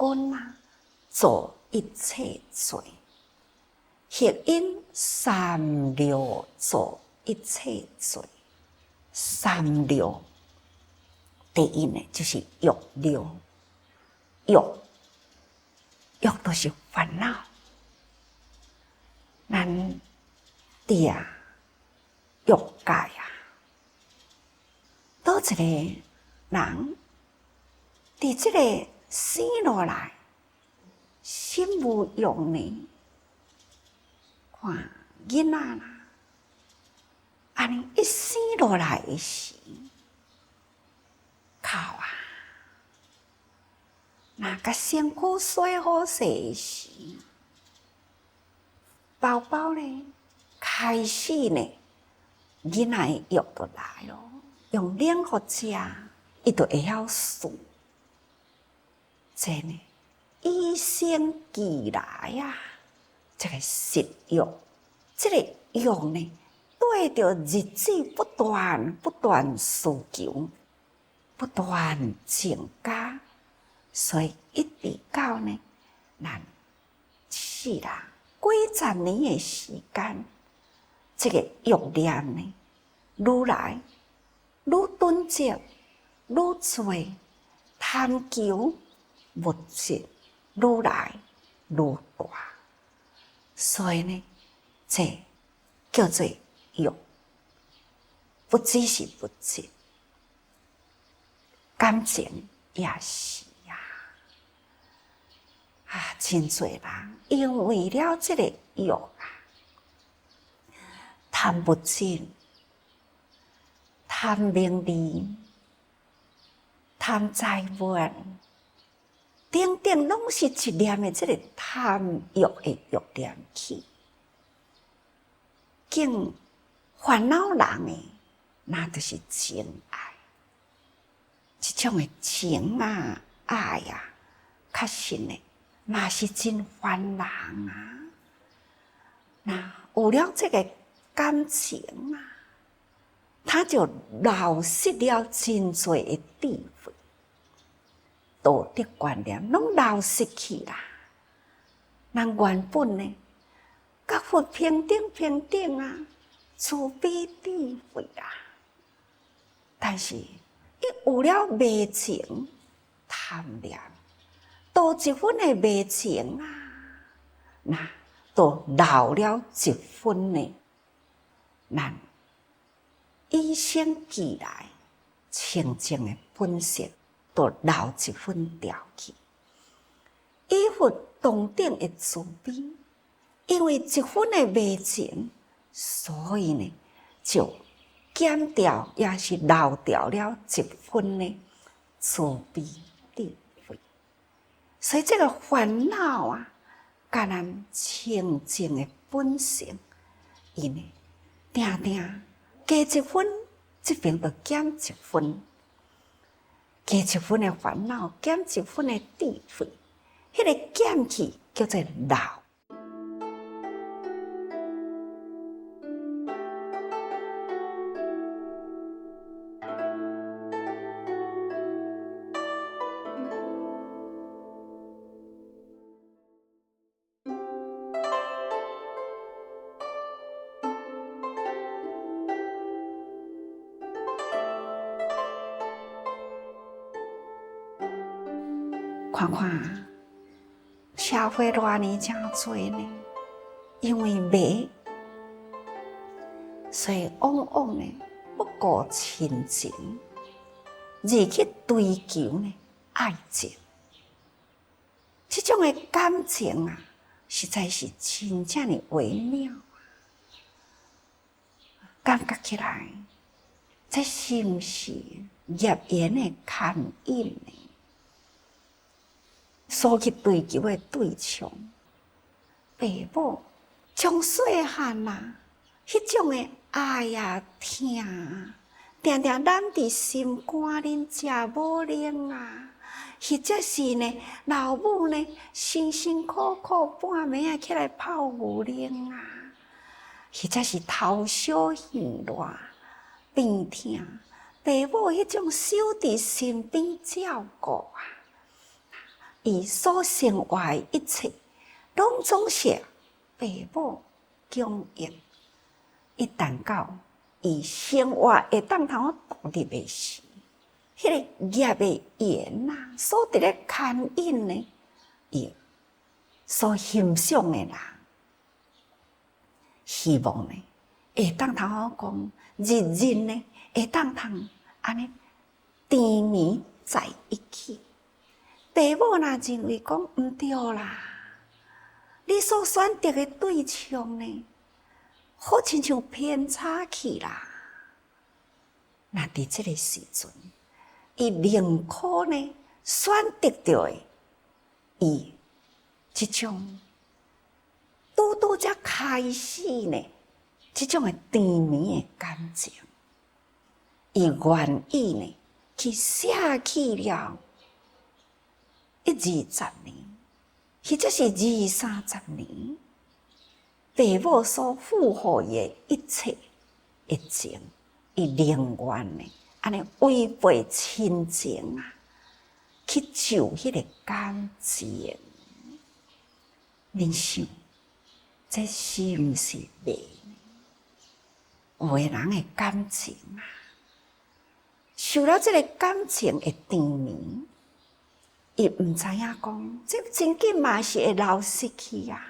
恩啊，做一切罪；血因三流做一切罪。三流，第一呢就是欲流，欲就是烦恼。咱伫欲界啊，倒一个人伫这个生落来，心无欲呢？看囡仔啦，安尼一生落来的时，靠啊！那甲身躯洗好势的时，包包呢开始呢，囡仔的欲就来咯。用冷互食，伊就会晓输。这呢，与生俱来啊！这个食欲，这个欲呢，对着日子不断需求，不断增加，所以一直到呢，咱死啦几十年的时间，这个欲念呢，愈来愈囤积，愈多，贪求物质愈来愈大。所以呢，这叫做欲，不只是物质，感情也是啊，真侪人因为了这个欲啊，贪物质、贪名利、贪财物，等等，拢是一念的这个贪欲的欲念去。竟烦恼人的，那就是情爱。这种的情啊、爱啊，确实呢，嘛是真烦人啊。那有了这个感情啊，他就流失了真多的智慧。道德观念拢流失去啦。人原本呢，甲佛平等啊，慈悲智慧啊。但是，伊有了迷情、贪念，多一分的迷情啊，那都留了一分呢。咱与生俱来清净的本性。都留一分掉去，依佛同等的慈悲，因为一分的迷情，所以呢，就减掉也是留掉了一分的慈悲智慧。所以这个烦恼啊，甲咱清净的本性，伊呢，定定加一分，这边就减一分。加一分的烦恼，减一分的智慧，迄个减去叫做老。看看社会偌呢真多呢，因为迷，所以往往呢不顾亲情，而去追求呢爱情。这种的感情啊，实在是真正的微妙。感觉起来，这是不是业缘的牵引呢？所去追求的对象，爸母从细汉啊，迄种的爱啊、疼啊，定定揽伫心肝里，食无能啊，或者是呢，老母呢，辛辛苦苦半暝啊起来泡牛奶啊，或者是头小耳热、病痛，爸母迄种守伫身边照顾啊。伊所生活的一切，拢总是父母供应。一旦到伊生活会当通独立的时，迄个业的缘啊，所伫咧牵引呢，伊所欣赏的人，希望呢，会当通好讲，日日呢，会当通安尼甜蜜在一起。父母若认为讲毋对啦，你所选择的对象呢，好亲像偏差去啦。那伫即个时阵，伊宁可呢选择到的，伊即种拄才开始呢，即种的甜蜜的感情，伊愿意呢去舍弃了20年，或者是20-30年，父母所付予伊的一切的情，伊宁愿呢，安尼违背亲情啊，去就迄个感情。恁想，这是毋是美呢？有个人的感情啊，受了这个感情的甜蜜，伊毋知影讲，这真紧嘛是会流失去啊。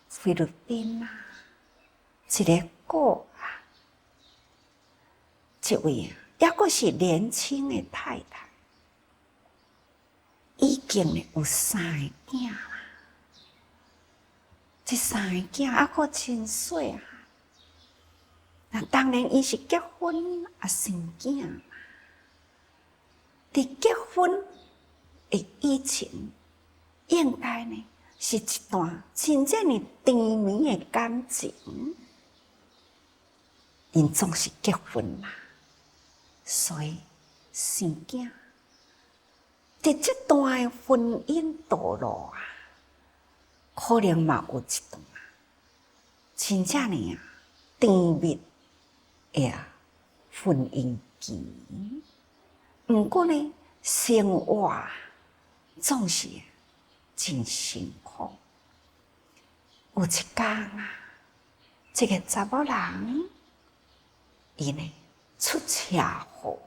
菲律宾啊，一个国啊，一位抑阁是年轻的太太，已经呢有3个囝啦。这3个囝抑阁真细啊。那当然，伊是结婚啊生囝啦。伫结婚的以前，应该呢是一段真正的甜蜜的感情。因总是结婚啦，所以生囝。伫这段的婚姻道路啊，可能嘛有一段真正呢甜蜜的婚姻期。毋过呢，生活总是真辛苦。有一天啊，这个查某人，伊呢出车祸，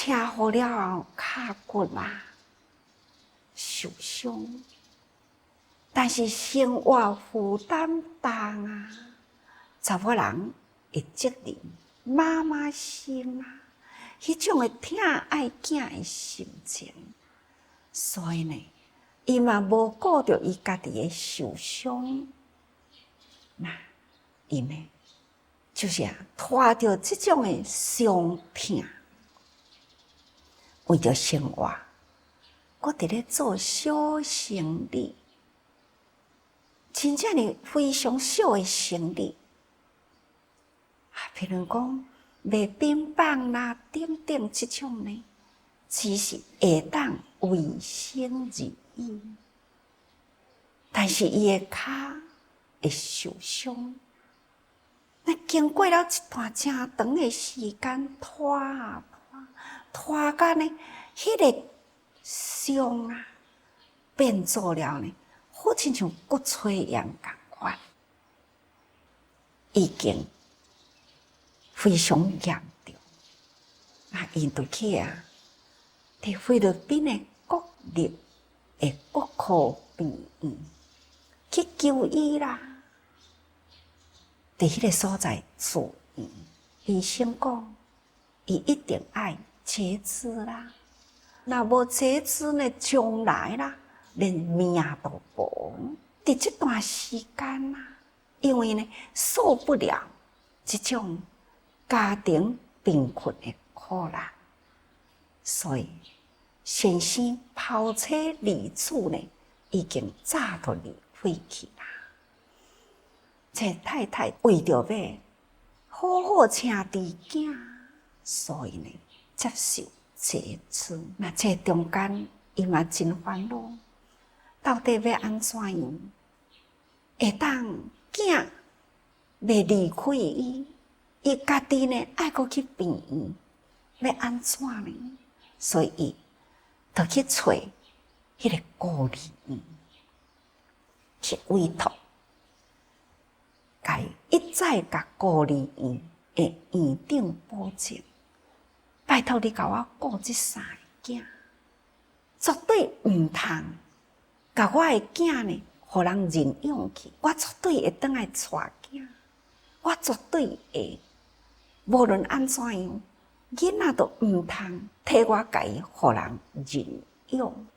了后，骹骨啊受伤，但是生活负担重啊，查某人的责任，妈妈心啊。迄种的疼爱囝的心情，所以呢，伊嘛无顾着伊家己的受伤，那伊呢，就是拖着即种的伤痛，为着生活，我伫咧做小生意，真正的非常小的生意，譬如讲。卖冰棒啦，等等即种呢，其实会当维生而已。但是伊的骹会受伤，那经过了一段真长的时间，拖到呢，迄个伤啊，变做了呢，好亲像骨髓一样共款，已经。非常严重，啊！因就去啊，伫菲律宾的国立的国科病院去求医啦。伫迄个所在住院，医生讲，伊一定爱截肢啦。若无截肢呢，将来啦，连命都无。伫这段时间啊，因为呢，受不了这种。家庭贫困的苦难，所以先生抛妻离子呢，已经早都离婚去啦。这太太为着要好好请伫囝，所以呢接受截肢。那这中间伊嘛真烦恼，到底要安怎样？会当囝袂离开伊？伊家己呢，爱阁去病院，要安怎呢？所以伊就去找迄个孤儿院去委托，一再甲孤儿院的院长保证，拜托你甲我顾这3个囝，绝对毋通甲我的囝呢，互人认养去。我绝对会转来带囝，我绝对会，无论安怎样，囡仔都毋通替我家己互人认养。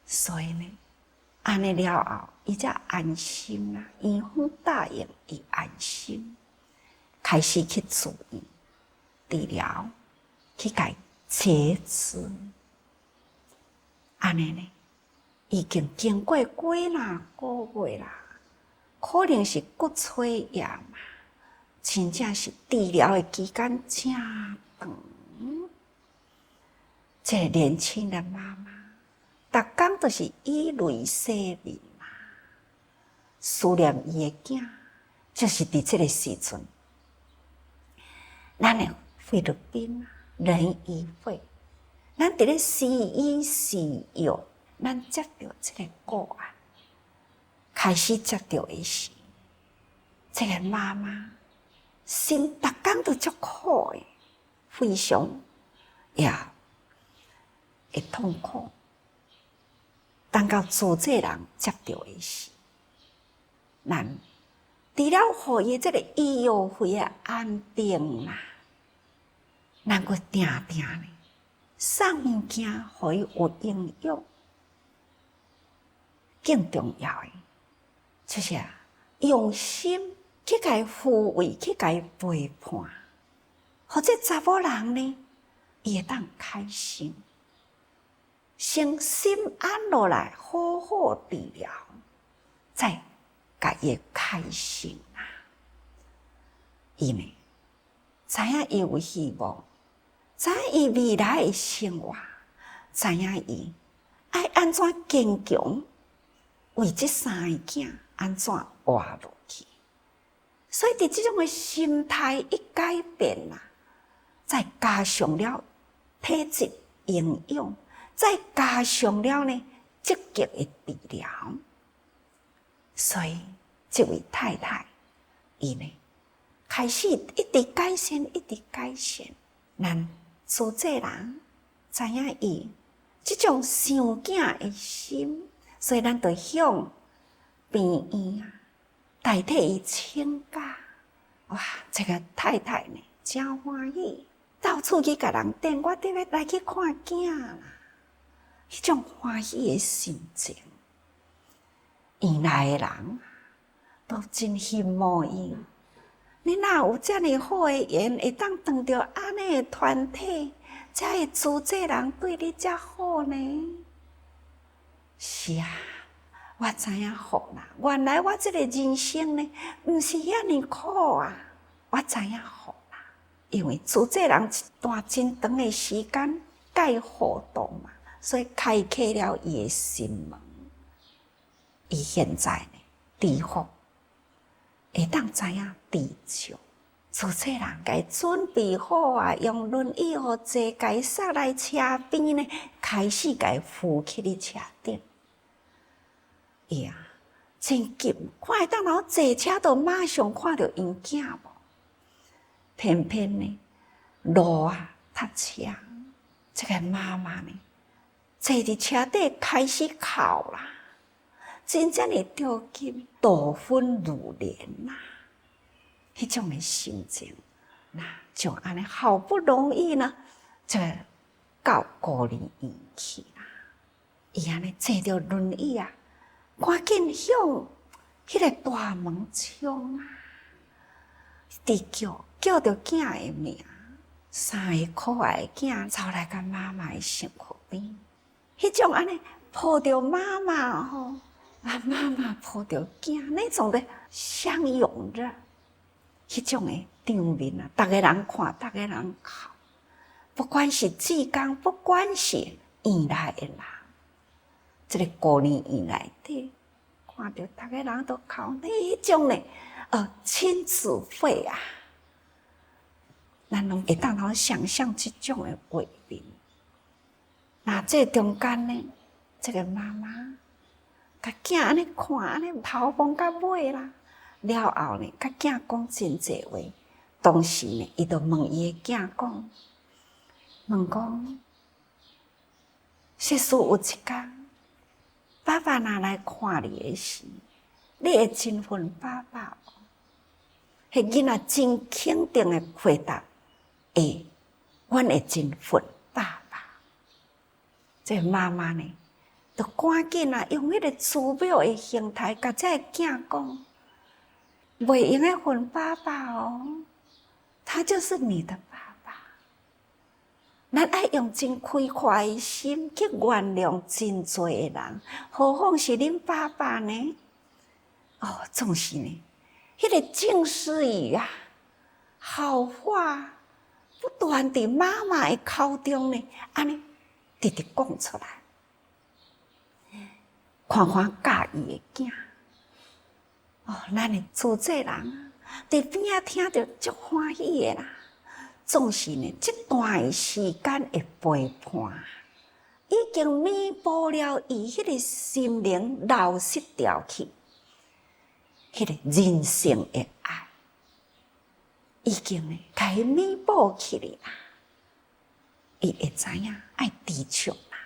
所以呢，安尼了后，伊才安心啦。院方答应伊安心，开始去住院治疗，去甲伊切除。安尼呢，已经经过几若个月啦，可能是骨髓炎嘛，真正是治疗的期间真长。这个年轻的妈妈，逐工都是以泪洗面嘛，思念伊的囝。就是伫这个时阵，咱的菲律宾人医会，咱伫咧施医施药，咱接到这个个案，开始接到的时，这个妈妈心逐工都足苦的，非常也会痛苦。等到主治人接到的时，咱除了互伊这个医药费的安定啦，咱阁定定呢送物件互伊有营养。更重要的就是用心去甲伊抚慰，去甲伊陪伴，或者查某人呢，伊会当开心。先心安落来，好好治疗，再甲伊开心啊！伊呢，知影伊有希望，知影伊未来的生活，知影伊爱安怎坚强，为这3个囝安怎活落去。所以，伫这种的心态一改变啦，再加上了体质营养。再加上了呢，积极的治疗，所以这位太太，伊呢开始一直改善，一直改善。咱主治人知影伊这种想囝的心，所以咱就向病院代替伊请假。哇，这个太太呢真欢喜，到处去甲人电话，得要来去看囝啦。迄种欢喜的心情，院内的人都真羡慕伊。你哪有遮尔好的缘，会当当着安尼的团体，遮会主治人对你遮好呢？是啊，我知影好啦。原来我这个人生呢，毋是遐尼苦啊。我知影好啦，因为主治人一段真长的时间甲伊互动嘛。所以开启了伊的心门，伊现在呢，治好，会当知影治救。主治人甲伊准备好啊，用轮椅互坐，甲伊塞来车边呢，开始甲伊扶起伫车顶。伊啊，真急，看会当然后坐车就马上看到因囝无，偏偏呢，路啊塞车，这个妈妈呢。坐伫车底开始哭啦，真正的着急，度分如莲啦，迄种的心情，那就安尼好不容易呢，就到孤儿院去啦。伊安尼坐着轮椅啊，赶紧向迄个大门冲啊，直叫着囝的名，3个可爱的囝走来甲妈妈的身躯边。迄种安尼抱着妈妈吼，妈妈抱着囝，那种的相拥着，迄种的场面啊，逐个人看，逐个人哭，不管是志工，不管是院内的人，这个孤儿院内底，看到逐个人都哭，迄种的亲子会啊，咱拢会当想象这种的画面。那这中间呢，这个妈妈，甲囝安尼看，安尼头摸到尾啦，了后呢，甲囝讲真济话。当时呢，伊就问伊个囝讲，问讲，实事有一天，爸爸若来看你的时，你会真恨爸爸无？迄囡仔真肯定的回答，会，阮会真恨爸爸。这妈妈呢，就赶紧啊，用迄个寺庙的形态，甲这个囝讲，袂用的恨爸爸哦，他就是你的爸爸。咱爱用真开阔的心去原谅真多的人，何况是恁爸爸呢？哦，总是呢，迄个静思语啊，好话不断伫妈妈的口中呢，安尼直直讲出来。看看教伊的囝，哦，咱的做这人啊，伫边仔听着足欢喜的啦。总是呢，这段的时间的陪伴，已经弥补了伊迄个心灵流失掉去，迄个人性的爱，已经呢，甲伊弥补起来啦。伊会知影爱知足啦，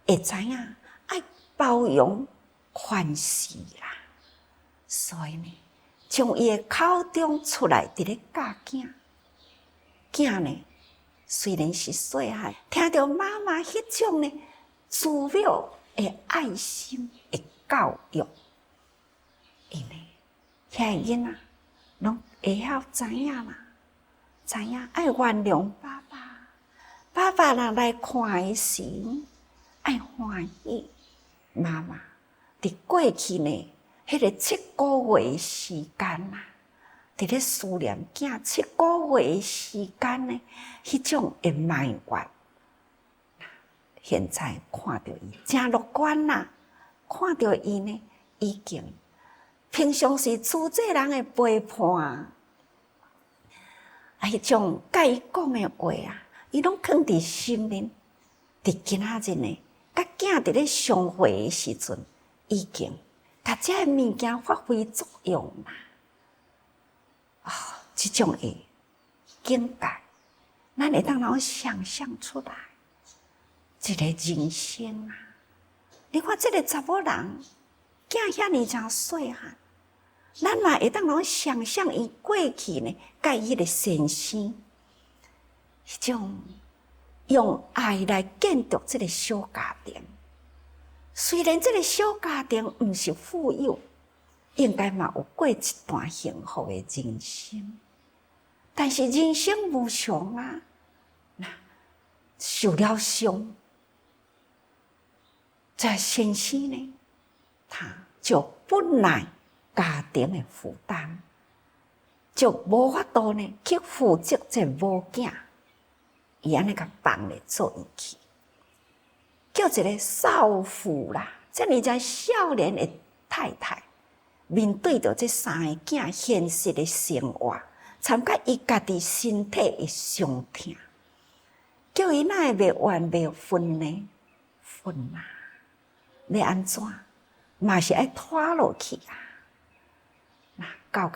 会知影爱包容宽恕啦。所以呢，从伊的口中出来，伫咧教囝。囝呢，虽然是细汉，听到妈妈迄种呢寺庙的爱心的教育，因为遐个囡仔拢会晓知影啦，知影爱原谅爸爸。爸爸若来看的时，爱欢喜。妈妈伫过去呢，迄个7个月的时间啦。伫咧思念囝7个月的时间呢，迄种的埋怨，现在看到伊真乐观啦，看到伊呢，已经平常时自这人的陪伴，迄种甲伊讲的话啊，伊拢藏伫心里。伫今仔日呢，甲囝伫咧相会的时阵，已经甲这个物件发挥作用啦。这种的境界，咱会当想象出来。一个人生啊，你看这个查某人，囝遐尔真细汉，咱嘛会当想象伊过去呢，甲伊个先生，迄种用爱来建筑这个小家庭。虽然这个小家庭毋是富有，应该嘛有过一段幸福的人生。但是人生无常啊，受了伤，这先生呢，他就不耐家庭的负担，就无法度呢去负责这某囝，伊安尼甲放咧做伊去，叫一个少妇啦，这尔才少年的太太，面对着这3个囝现实的生活。参加伊家己身体的伤痛，叫伊哪会袂怨袂愤呢？愤啊！要安怎？嘛是爱拖落去啊！那到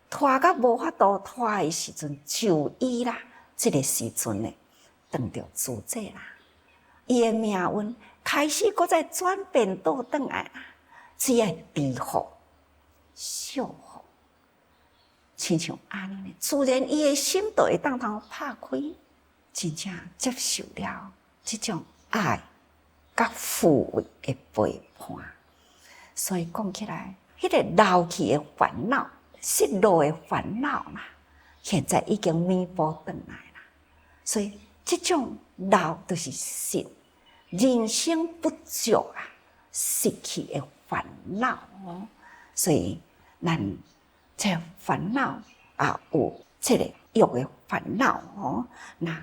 拖到无法度拖的时阵，就医啦。这个时阵呢，当着自责啦，伊的命运开始搁再转变倒转来啦，只爱庇护、守护。亲像安尼呢，自然伊的心就会当拍开，真正接受了这种爱甲抚慰的陪伴。所以讲起来，迄个老去的烦恼、失落的烦恼啦，现在已经弥补回来啦。所以这种老就是失，人生不足啊，失去的烦恼哦。所以咱这烦恼啊，有这个欲的烦恼哦。那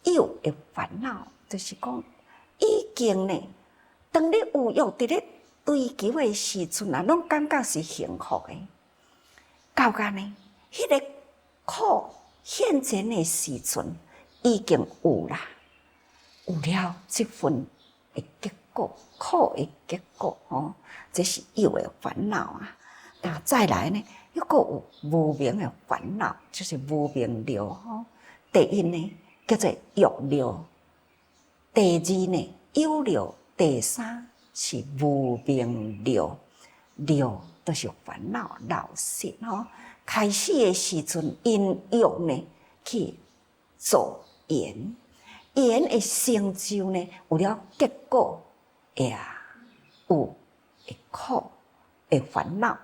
有的烦恼，就是讲已经呢，当你有欲伫咧追求的时阵啊，拢感觉是幸福的。到呢，迄个苦现前的时阵已经有啦。有了这份的结果，苦的结果哦，这是有的烦恼啊。那再来呢，又个有无明的烦恼，就是无明流吼。第一呢叫做欲流，第二呢忧流，第三是无明流。流都是烦恼老实吼。开始的时阵，因欲呢去做缘，缘的成就呢有了结果，有会苦，会烦恼。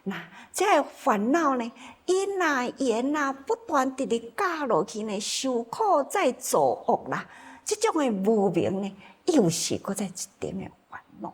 那这个烦恼呢，因啊缘啊，不断直直加落去呢，受苦再作恶啦。这种的无明呢，又是搁在一点的烦恼。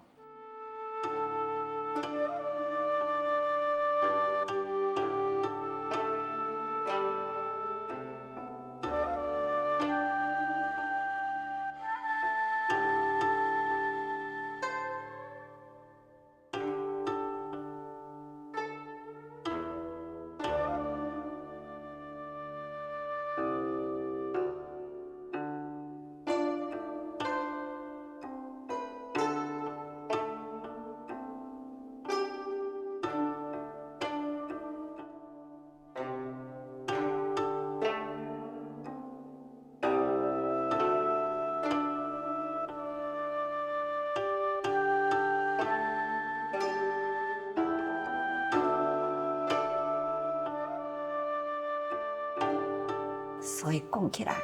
所以讲起来，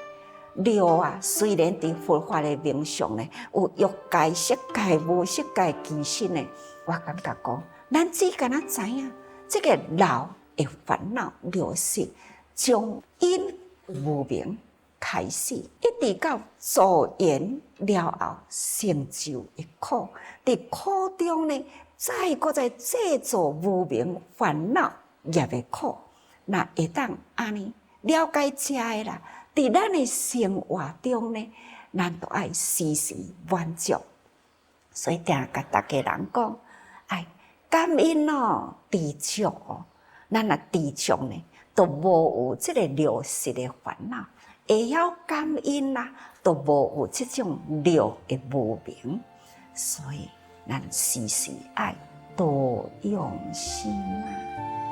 六啊，虽然伫佛法的名上呢，有欲界、色界、无色界、其实呢，我感觉讲，咱只敢若知影，这个老的烦恼六识，从因无明开始，一直到造缘了后，成就的苦，伫苦中呢，再制造无明烦恼业的苦，那会当安尼。了解这个啦，伫咱的生活中呢，咱都爱时时满足。所以定甲大家人讲，哎，感恩哦，知足哦。咱若知足呢，都无有这个流失的烦恼；会晓感恩啦，都无有这种流的无明。所以咱时时爱多用心啊。